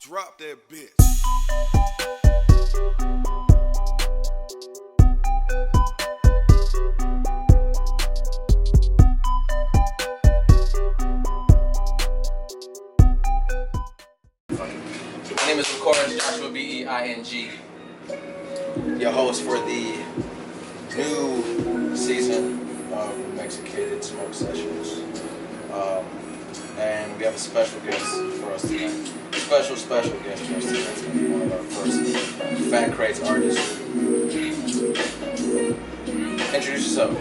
Drop that bitch. My name is, of course, Joshua B-E-I-N-G, your host for the new season of Mexicated Smoke Sessions. And we have a special guest for us tonight. Special guest for us tonight. It's going to be one of our first Fat Crates artists. Introduce yourself.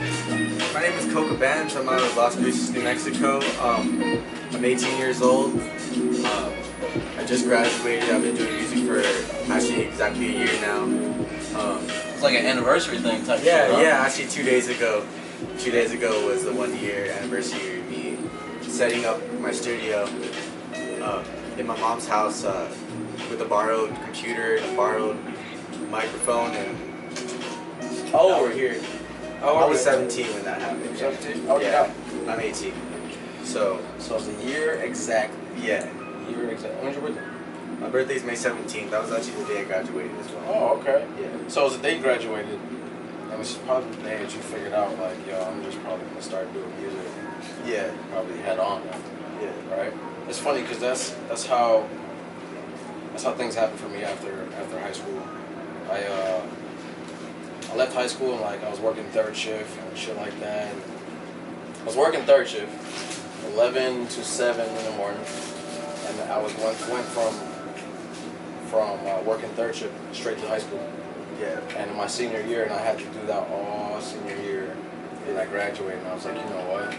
My name is COCABANS. I'm out of Las Cruces, New Mexico. I'm 18 years old. I just graduated. I've been doing music for actually exactly a year now. It's like an anniversary thing type Yeah, shit, huh? yeah. Actually, 2 days ago. 2 days ago was the 1 year anniversary of me setting up my studio in my mom's house with a borrowed computer and a borrowed microphone and Oh, over here. Oh, I was 17 when that happened. 17? Oh, Yeah, I'm 18. So it's a year exactly. yeah. Year exactly. When's your birthday? My birthday's May 17th. That was actually the day I graduated as well. Oh, okay. Yeah. So it was the day you graduated, and this is probably the day that you figured out, like, yo, I'm just probably gonna start doing music. Yeah. Probably head on, Yeah. right? It's funny because that's how things happened for me after high school. I left high school and like I was working third shift and shit like that. I was working third shift, 11 to 7 in the morning, and I went from working third shift straight to high school. Yeah. And in my senior year, and I had to do that all senior year, and I graduated, and I was like, you know what?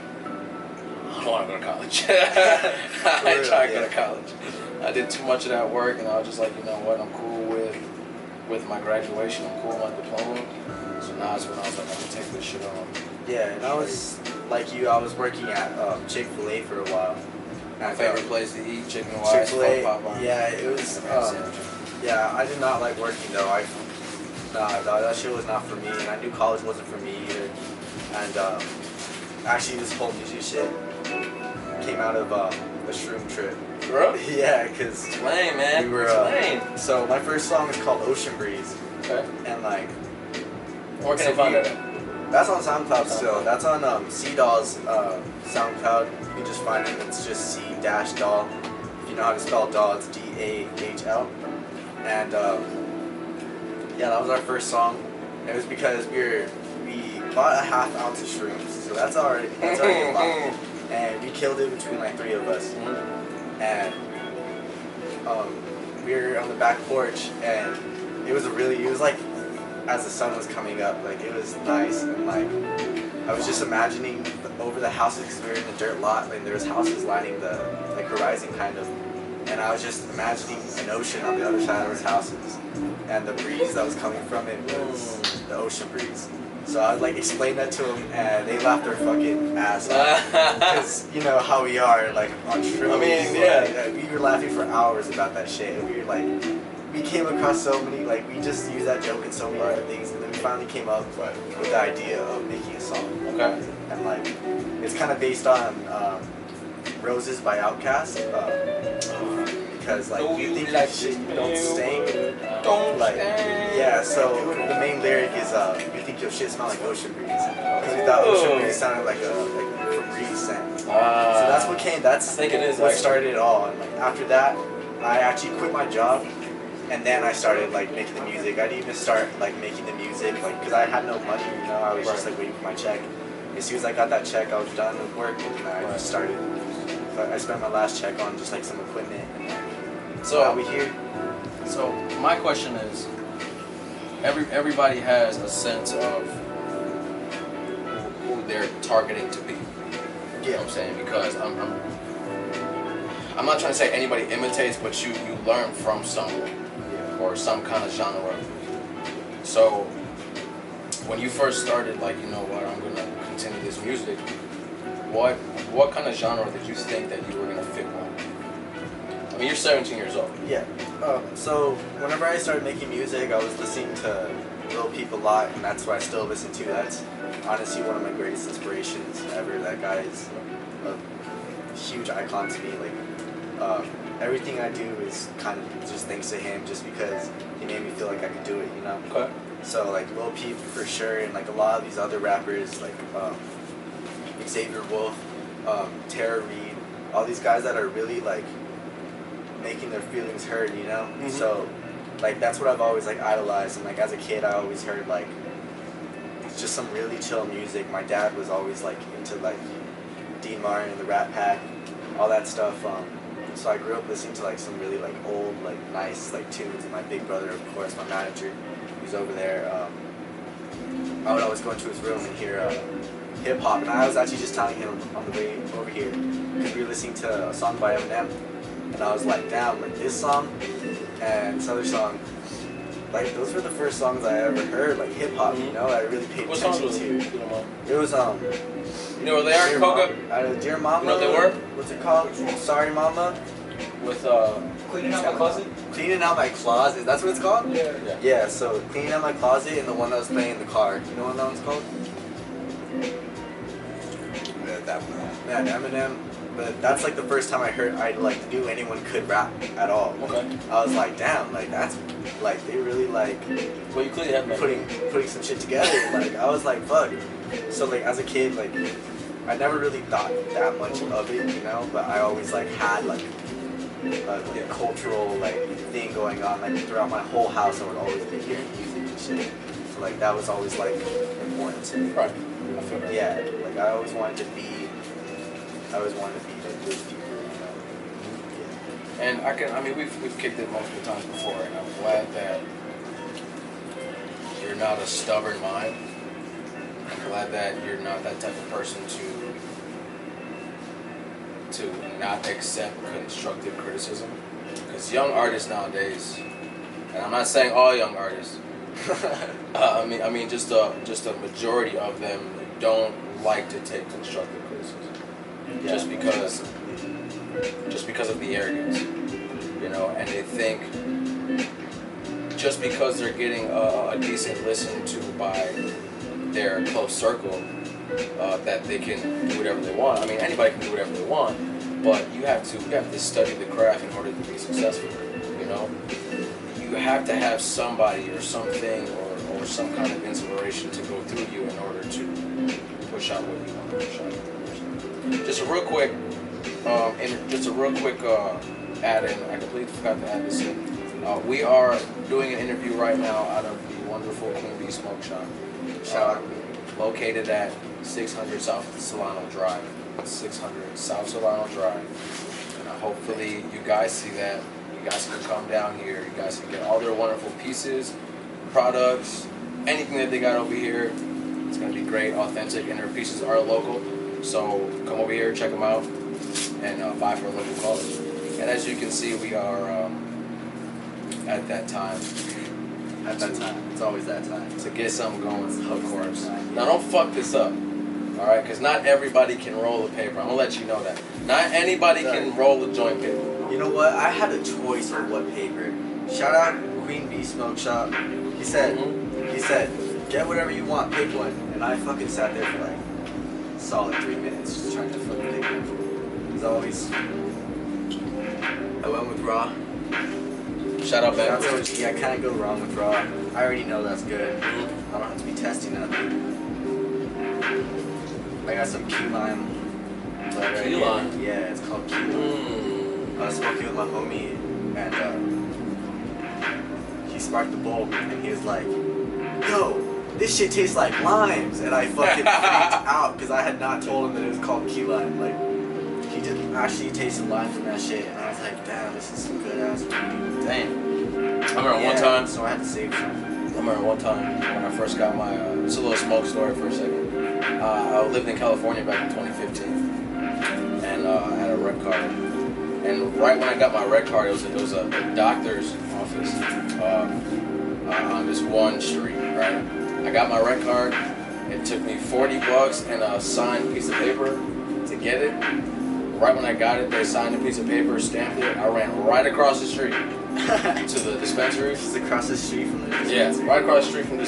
I don't want to go to college. I ain't trying to go to college. I did too much of that work, and I was just like, you know what? I'm cool with my graduation. I'm cool with my diploma. So now is when I was like, I'm gonna take this shit on. Yeah, and I was like you. I was working at Chick-fil-A for a while. My favorite place to eat chicken and Chick-fil-A. Popeye. Yeah, it was. Yeah, I did not like working though. That shit was not for me, and I knew college wasn't for me either. And actually, this whole music shit came out of a shroom trip. Bro? Yeah, cause Lame, man. we were. Lame. So my first song is called Ocean Breeze, Okay. and like. Where can I So find we- that? That's on SoundCloud still. That's on C-Doll's SoundCloud. You can just find it. It's just C-Doll. If you know how to spell doll, it's D-A-H-L. And yeah, that was our first song. It was because we bought a half ounce of shrooms, so that's already a lot. And we killed it between like 3 of us. And we were on the back porch, and it was like as the sun was coming up, like it was nice, and like I was just imagining over the houses because we were in a dirt lot, and there was houses lining the like horizon kind of, and I was just imagining an ocean on the other side of those houses, and the breeze that was coming from it was the ocean breeze. So I would like explain that to them, and they laughed their fucking ass off because you know how we are like on shrooms. I mean, yeah. We were laughing for hours about that shit, and we were like. We came across so many, like, we just used that joke in so many other things, and then we finally came up with the idea of making a song. Okay. And, like, it's kind of based on Roses by Outkast, because, like, you think that shit don't stink. Don't Like, stink. yeah, so the main lyric is, you think your shit smell like ocean breeze. Because we thought ocean breeze sounded like a Febreze scent. So that's what came, I think it is, what actually. started it all. And, like, after that, I actually quit my job. And then I started like making the music. I didn't even start like making the music like because I had no money, you know. I was just like waiting for my check. As soon as I got that check, I was done with work, and I just started. I spent my last check on just like some equipment. So now we here. So my question is, everybody has a sense of who they're targeting to be. You know what I'm saying? Because I'm not trying to say anybody imitates, but you learn from someone or some kind of genre. So when you first started, like, you know what, I'm gonna continue this music. What kind of genre did you think that you were gonna fit on? I mean, you're 17 years old. Yeah. So whenever I started making music, I was listening to Lil Peep a lot, and that's what I still listen to. That's honestly one of my greatest inspirations ever. That guy is huge icon to me. Like everything I do is kind of just thanks to him, just because he made me feel like I could do it, you know. Okay. So like Lil Peep for sure, and like a lot of these other rappers like Xavier Wolf, Tara Reid, all these guys that are really like making their feelings heard, you know. Mm-hmm. So like that's what I've always like idolized, and like as a kid I always heard like just some really chill music. My dad was always like into like Dean Martin and the Rat Pack, all that stuff. So I grew up listening to like some really like old, like nice like tunes. And my big brother, of course, my manager, who's over there. I would always go into his room and hear hip hop, and I was actually just telling him on the way over here because we were listening to a song by Eminem, and I was like, damn, like this song and this other song, like those were the first songs I ever heard, like hip hop. You know, I really paid What attention songs to. It was you know where they are, Dear Coca? Dear Mama. You know what they were? What's it called? Sorry Mama. With Cleaning Out My Closet? Cleaning Out My Closet. That's what it's called? Yeah. Yeah, so Cleaning Out My Closet and the one that was playing in the car. You know what that one's called? Yeah, that one. Yeah, Eminem. But that's like the first time I heard I like knew anyone could rap at all. Okay. I was like, damn, like that's like they really like Well, you clearly have putting some shit together. Like I was like, fuck. So like as a kid, like I never really thought that much of it, you know, but I always like had like a cultural like thing going on, like throughout my whole house. I would always be hearing music and shit. So like that was always like important to me. Right. I feel that. Yeah, like I always wanted to be like those people, you know. Yeah. And I mean we've kicked it multiple times before, and I'm glad that you're not a stubborn mind. I'm glad that you're not that type of person to not accept constructive criticism. Because young artists nowadays, and I'm not saying all young artists, I mean just a majority of them don't like to take constructive criticism. Yeah. Just because of the arrogance, you know, and they think just because they're getting a decent listen to by their close circle, that they can do whatever they want. I mean, anybody can do whatever they want, but you have to study the craft in order to be successful. You know, you have to have somebody or something or some kind of inspiration to go through you in order to push out what you want to push out. Just a real quick add-in. I completely forgot to add this in. We are doing an interview right now out of the wonderful Queen Bee Smokeshop. Shout out. Located at 600 South Solano Drive. 600 South Solano Drive. And hopefully you guys see that. You guys can come down here. You guys can get all their wonderful pieces, products, anything that they got over here. It's going to be great, authentic, and their pieces are local. So come over here, check them out, and buy for a local cause. And as you can see, we are at that time. At that time. It's always that time. To get something going, of course. Now don't fuck this up, alright? Because not everybody can roll a paper. I'm going to let you know that. Not anybody can roll a joint paper. You know what? I had a choice of what paper. Shout out Queen Bee Smoke Shop. He said, get whatever you want, pick one. And I fucking sat there for like a solid 3 minutes just trying to fucking pick one. As always, I went with raw. Shout out, man. Yeah, I can't go wrong with raw. I already know that's good. I don't have to be testing nothing. I got some key lime. Key lime? Yeah, it's called key lime. I was smoking with my homie, and he sparked the bowl, and he was like, yo, this shit tastes like limes. And I fucking freaked out because I had not told him that it was called key lime. Like, he just actually tasted lime from that shit, and I was like, damn, this is some good ass weed. Damn. I remember one time. So I had to save some. I remember one time when I first got my. It's a little smoke story for a second. I lived in California back in 2015, and I had a rec card. And right when I got my rec card, it was a doctor's office on this one street. Right. I got my rec card. It took me $40 and a signed piece of paper to get it. Right when I got it, they signed a piece of paper, stamped it. I ran right across the street to the dispensary. Just across the street from the dispensary. Yeah, right across the street from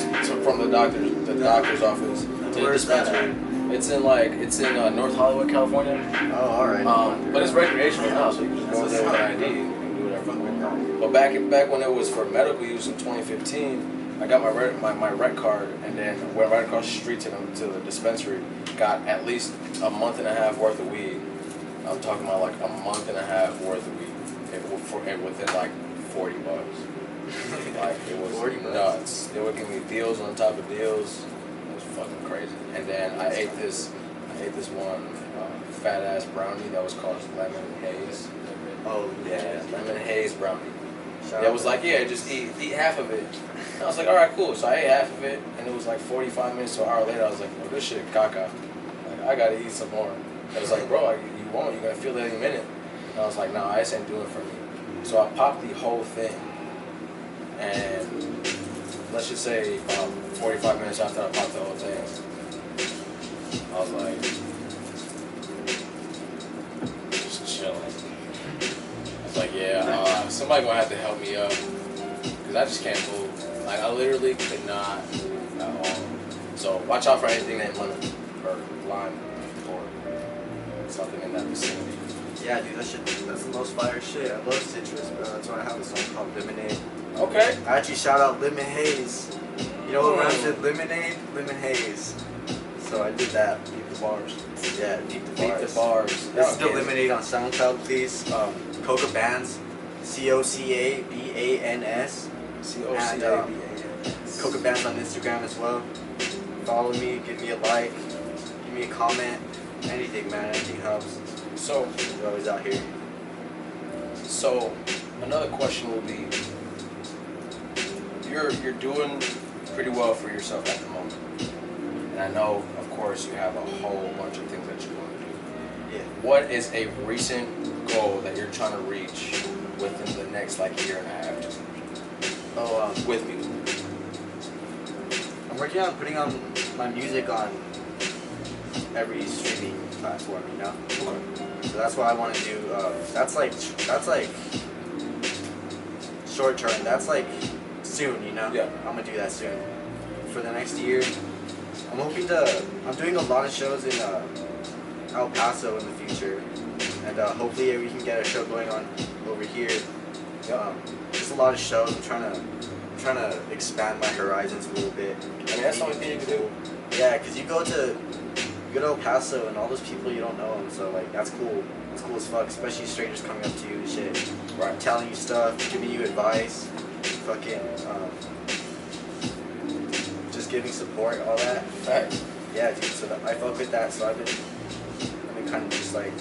the doctor's office to the dispensary. It's in North Hollywood, California. Oh, alright. But it's recreational now, so you can just go there with an ID and you can do whatever you want. But back when it was for medical use in 2015, I got my rec card, and then went right across the street to the dispensary. Got at least a month and a half worth of weed. I'm talking about like a month and a half worth of weed, within like $40. Like it was nuts. They would give me deals on top of deals. It was fucking crazy. And then I ate this one fat ass brownie that was called lemon haze. Oh yeah, lemon haze brownie. It was like, yeah, just eat half of it. And I was like, all right, cool. So I ate half of it, and it was like 45 minutes to an hour later. I was like, oh, this shit caca. Like I gotta eat some more. It was like, bro, you won't. You're gonna feel it any minute. And I was like, nah, this ain't doing it for me. So I popped the whole thing, and let's just say 45 minutes after I popped the whole thing, I was like, just chilling. I was like, yeah, somebody gonna have to help me up, because I just can't move. Like, I literally could not move at all. So watch out for anything named lemon or lime or something in that vicinity. Yeah, dude, that's the most fire shit. I love citrus, bro. That's why I have a song called Lemonade. Okay. I actually shout out Lemon Haze. You know what rhymes with lemonade? Lemon Haze. So I did that. Deep the bars. Yeah, deep the Deep bars. the bars. Listen to Lemonade on SoundCloud, please. COCABANS. COCABANS. COCABANS. COCABANS on Instagram as well. Follow me, give me a like, give me a comment. Anything, man. Anything helps. So, you're always out here. So, another question will be, you're doing pretty well for yourself at the moment. And I know, of course, you have a whole bunch of things that you want to do. Yeah. What is a recent goal that you're trying to reach within the next like year and a half, 2 years? Oh, with music. I'm working on putting on my music on every streaming platform, you know? Okay. So that's what I want to do. That's like short term. That's like soon, you know? Yeah. I'm gonna do that soon. For the next year, I'm doing a lot of shows in El Paso in the future, and hopefully we can get a show going on over here. Just a lot of shows. I'm trying to expand my horizons a little bit. I mean, that's the only thing you can do. Yeah, because you go to El Paso and all those people, you don't know them, so like that's cool. It's cool as fuck, especially strangers coming up to you and shit, right? Telling you stuff, giving you advice, fucking just giving support, all that. Right. Yeah, dude. So I fuck with that. So I've been kind of just like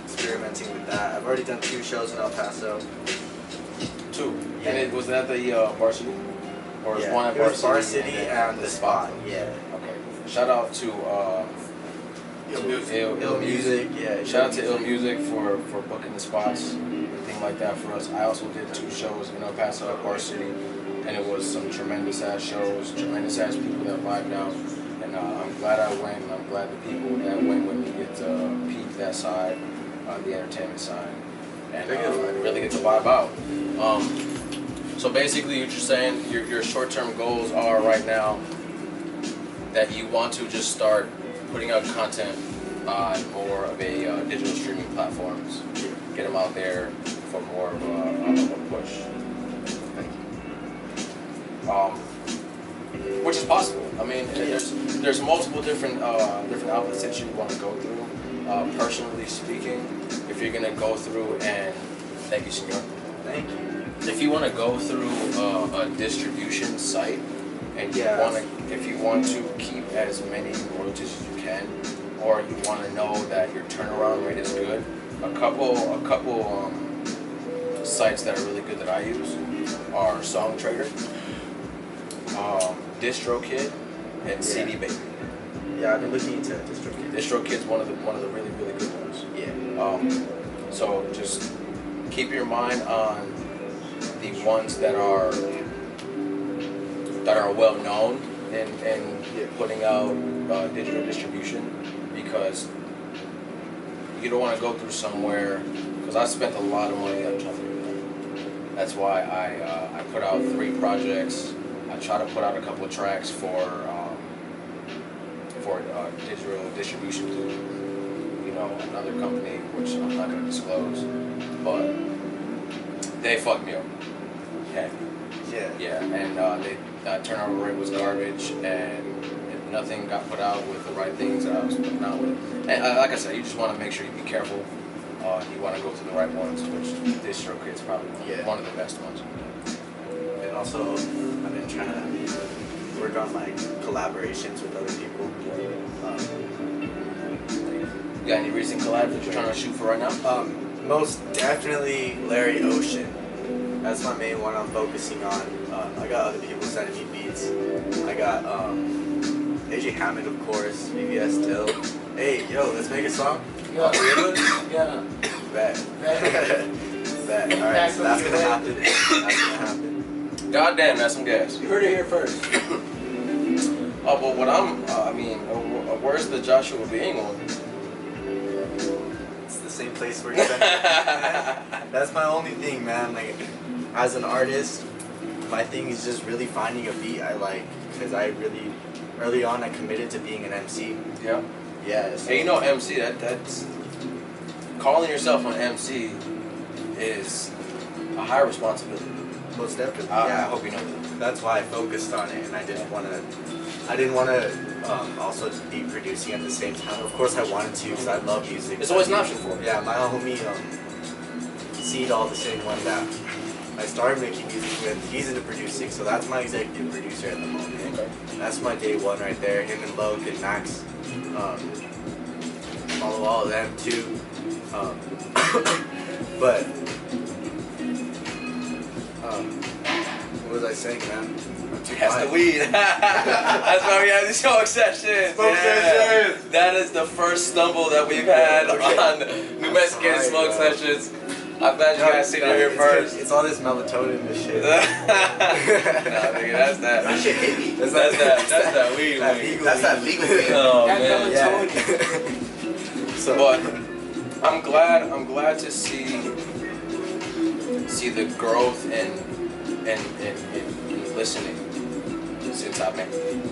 experimenting with that. I've already done 2 shows in El Paso. 2. Yeah. And was that the Varsity? Or was one at Varsity and the Spot. Yeah. Okay. Shout out to Ill Music. Yeah. Shout out to Ill Music for booking the spots and things like that for us. I also did 2 shows in El Paso at Varsity, and it was some tremendous ass shows, tremendous ass people that vibed out. And I'm glad I went, and I'm glad the people that went with me get to peek that side, the entertainment side, and really get to vibe out. So basically, what you're saying, your short-term goals are right now that you want to just start putting out content on more of a digital streaming platforms, get them out there for more of a push. Which is possible. I mean, there's multiple different outlets that you want to go through. Personally speaking, if you're gonna go through and thank you, senor. Thank you. If you want to go through a distribution site, and if you want to keep as many royalties as you can, or you want to know that your turnaround rate is good, a couple sites that are really good that I use are Song Trader, DistroKid, and CD Baby. Yeah, I've been looking into DistroKid. DistroKid's one of the really good ones. Yeah. So just keep your mind on the ones that are well known in putting out digital distribution, because you don't want to go through somewhere, because I spent a lot of money on trying to do that. That's why I put out 3 projects. I try to put out a couple of tracks for for digital distribution through, you know, another company, which I'm not gonna disclose, but they fucked me up. Heavy. Yeah, and they turnover rate was garbage, and nothing got put out with the right things that I was putting out with. And like I said, you just want to make sure you be careful. You want to go to the right ones, which DistroKid is probably one of the best ones. And also, I've been trying to work on like collaborations with other people. You got any recent collabs that you're trying to shoot for right now? Most definitely Larry Ocean. That's my main one I'm focusing on. I got other people sending me beats. I got AJ Hammond, of course, BBS Till. Hey, yo, let's make a song. Yeah. Yeah. Bet. Bet. Alright, so that's gonna happen. That's gonna happen. Goddamn, that's some gas. You heard it here first. Oh, but what where's the Joshua Being one? It's the same place where you sent it. That's my only thing, man. Like, as an artist, my thing is just really finding a beat I like, because I really, early on, I committed to being an MC. Yeah. Yeah. So Hey, you know, MC, that's calling yourself an MC is a high responsibility. most definitely. I Yeah. hope you know that. That's why I focused on it, and I didn't want to also be producing at the same time. Of course, I wanted to because I love music. It's always an option for me. Yeah, my homie Seed, all the same one that I started making music with. He's into producing, so that's my executive producer at the moment. Okay. That's my day one right there. Him and Loke and Max. Follow all of them too. But what was I saying, man? That's the weed. That's why we have these smoke sessions. Sessions. That is the first stumble that we've had on New Mexicated Smoke Sessions. I'm glad you guys seen it here first. It's all this melatonin and shit. Nah, nigga, that's that. That shit hit me. That's that weed. That's that legal weed. Oh man. Yeah. So, But I'm glad to see the growth in listening since I met you.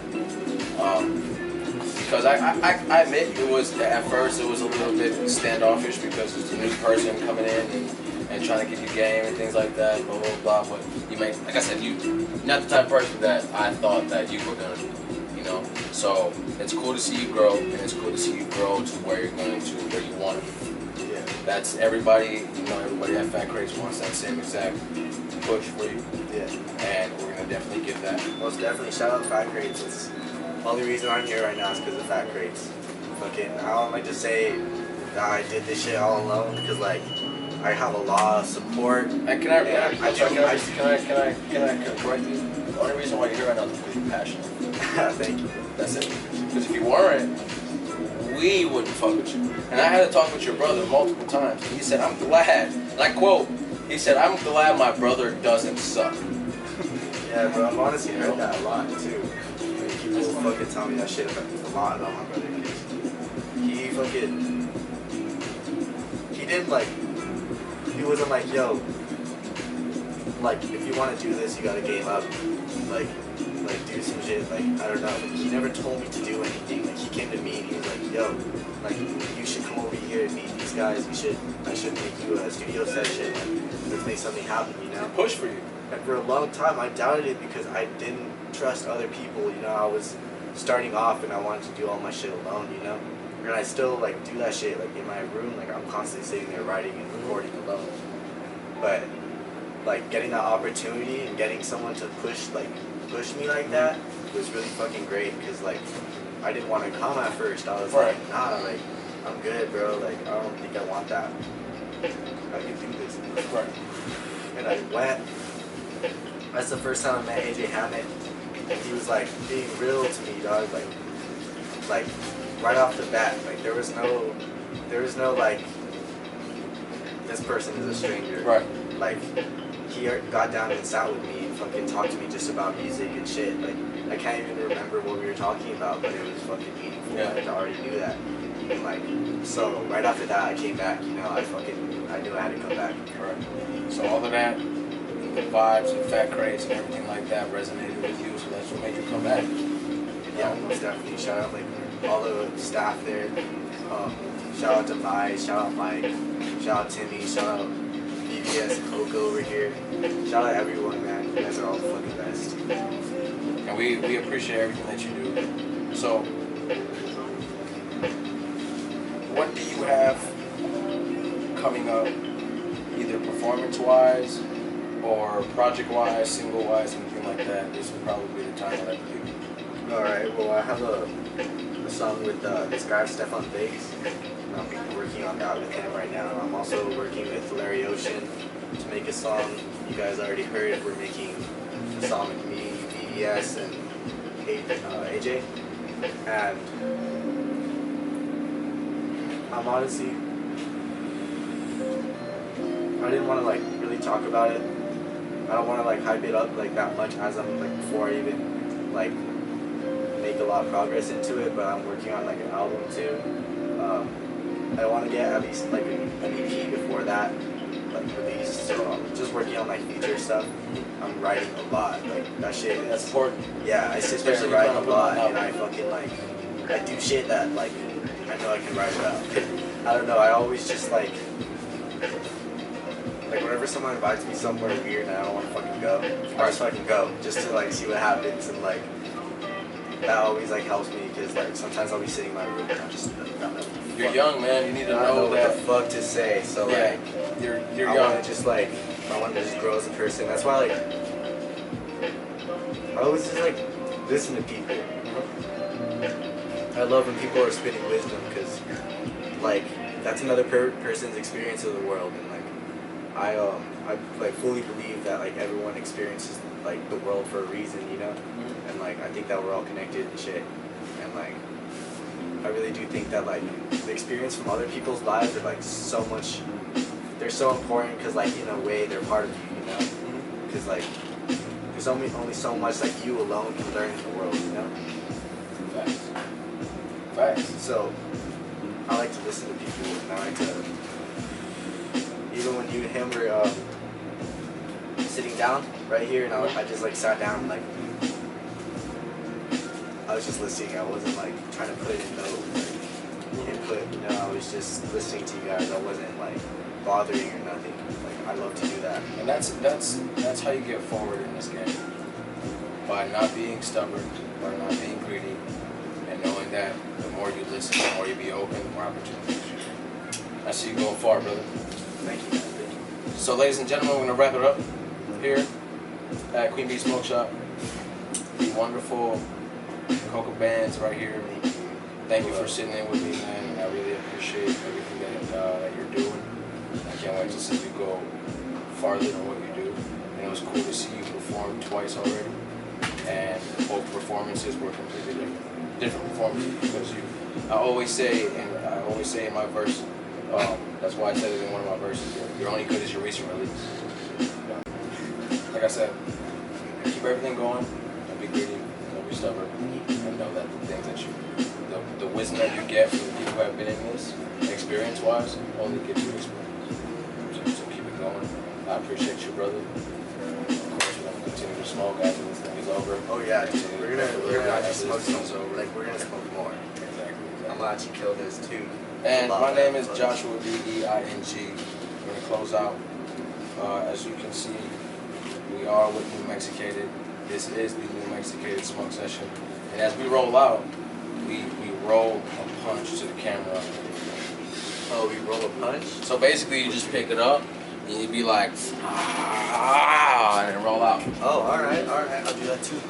Because I admit it was at first it was a little bit standoffish because it's a new person coming in and trying to give you game and things like that, blah blah blah. But you make, like I said, you're not the type of person that I thought that you were gonna be, you know. So it's cool to see you grow, and it's cool to see you grow to where you're going to, where you want to be. yeah. That's everybody, you know, everybody at Fat Crates wants that same exact push for you, Yeah. and we're gonna definitely give that. Most definitely. Shout out Fat Crates. It's the only reason I'm here right now is because of Fat Crates. Fucking, I don't like to say that I did this shit all alone because like I have a lot of support. And can I correct you? The only reason why you're here right now is because you're passionate. Thank you. That's it. Because if you weren't, we wouldn't fuck with you. And I had to talk with your brother multiple times. And he said, I'm glad, and I quote, he said, I'm glad my brother doesn't suck. Yeah, bro. I've honestly heard that a lot too. Like, people fucking tell me that shit a lot about my brother. He fucking, he didn't like, he wasn't like, yo, like if you want to do this, you gotta game up, like do some shit. Like I don't know. Like, he never told me to do anything. Like he came to me and he was like, yo, like you should come over here and meet these guys. I should make you a studio session. Like, let's make something happen. You know. Push for you. And for a long time, I doubted it because I didn't trust other people. You know, I was starting off and I wanted to do all my shit alone. You know, and I still like do that shit like in my room. Like I'm constantly sitting there writing and recording alone. But like getting that opportunity and getting someone to push me like that was really fucking great because like I didn't want to come at first. I was like, nah, like I'm good, bro. Like I don't think I want that. I can do this. Right. And I went. That's the first time I met AJ Hammond. And he was like being real to me, dog. Like right off the bat. Like there was no like this person is a stranger. Right. Like he got down and sat with me and fucking talked to me just about music and shit. Like I can't even remember what we were talking about, but it was fucking meaningful. Yeah. I already knew that. And like so right after that I came back, you know, I knew I had to come back. Right. So all of that, the vibes and Fat Crates and everything like that resonated with you, so that's what made you come back. Yeah, most definitely. Shout out like all the staff there. Shout out to Mai, shout out Mike, shout out Timmy, shout out BBS Coco over here. Shout out everyone, man. You guys are all the fucking best. And we appreciate everything that you do. So, what do you have coming up, either performance-wise or project-wise, single-wise, anything like that? This would probably be the time to let you. Alright, well, I have a song with this guy, Stefan Biggs. I'm working on that with him right now. I'm also working with Larry Ocean to make a song. You guys already heard we're making a song with me, BBS, and AJ. And I'm honestly, I didn't want to like really talk about it. I don't want to like hype it up like that much as I'm like before I even like make a lot of progress into it. But I'm working on like an album too. I want to get at least like an EP before that like released. So I'm just working on like feature stuff. I'm writing a lot. Like that shit is, That's important. yeah, I sit there and write a lot, and I fucking like I do shit that like I know I can write about. I don't know. I always just like whenever someone invites me somewhere weird and I don't want to fucking go, I just fucking go just to like see what happens, and like that always like helps me because like sometimes I'll be sitting in my room and I'm just You're young, man. You need to I don't know that. what the fuck to say. So Yeah, like you're I young. want to just like I want to just grow as a person. That's why like I always just like listen to people. I love when people are spitting wisdom because like that's another person's experience of the world, and like I like fully believe that like everyone experiences like the world for a reason, you know, and like I think that we're all connected and shit, and like I really do think that like the experience from other people's lives are like so much, they're so important because like in a way they're part of you, you know, because like there's only so much like you alone can learn in the world, you know. Facts. Facts. So I like to listen to people, and I like to, even when you and him were sitting down right here, and I just like sat down and like I was just listening. I wasn't like trying to put in no like, input, you know. I was just listening to you guys. I wasn't like bothering or nothing. Like I love to do that. And that's how you get forward in this game. By not being stubborn, by not being greedy, and knowing that the more you listen, the more you be open, the more opportunities. I see you going far, brother. Thank you, man. Thank you. So, ladies and gentlemen, we're gonna wrap it up here at Queen Bee Smokeshop. The wonderful COCABANS right here. Thank you for sitting in with me, man. And I really appreciate everything that you're doing. I can't wait to see you go farther than what you do. And it was cool to see you perform twice already. And both performances were completely different performances because I always say in my verse, that's why I said it in one of my verses, you're only good as your recent release. Like I said, keep everything going, don't be greedy, don't be stubborn, and know that the things that the wisdom that you get from the people who have been in this, experience-wise, only gives you experience. So keep it going. I appreciate you, brother. Of course, we're gonna continue to smoke after this thing is over. Oh yeah, dude. We're gonna actually smoke some. over. Like we're gonna smoke more. Exactly. I'm gonna actually kill this too. And my name is Joshua D-E-I-N-G. We're going to close out. As you can see, we are with New Mexicated. This is the New Mexicated Smoke Session. And as we roll out, we roll a punch to the camera. Oh, we roll a punch? So basically, you just pick it up, and you'd be like, ah, and then roll out. Oh, alright, I'll do that too.